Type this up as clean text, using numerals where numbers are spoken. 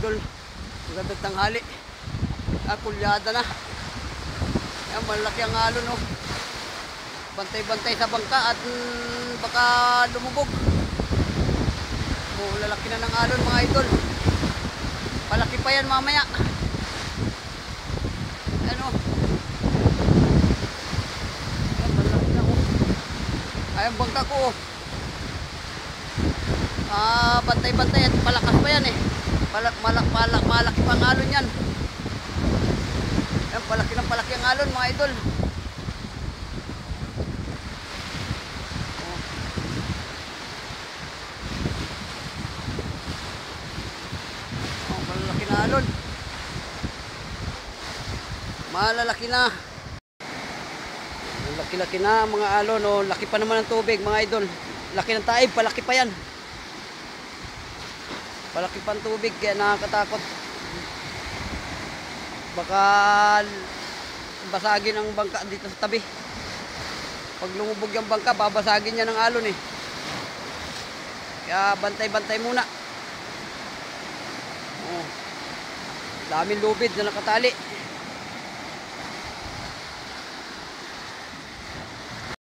idol. Magandang tanghali. Kulyada na. Ayan, malaki ang alon, no. Bantay-bantay sa bangka at baka lumubog. Lalaki na ng alon, mga idol. Palaki pa yan mamaya. Ano? Ayan, malaki na, oh. Ayan, bangka ko, oh. Bantay-bantay at palakas pa yan, eh. Malaki pang alon yan. Ayan, palaki ang alon, mga idol. Malaki na alon. Malalaki na. Laki-laki na mga alon, oh. Laki pa naman ng tubig, mga idol. Laki ng taib, palaki pa yan. Palaki pa ang tubig, kaya nakakatakot. Baka basagin ang bangka dito sa tabi. Pag lumubog yung bangka, babasagin niya ng alon, eh. Kaya bantay-bantay muna. Oh. Daming lubid na nakatali.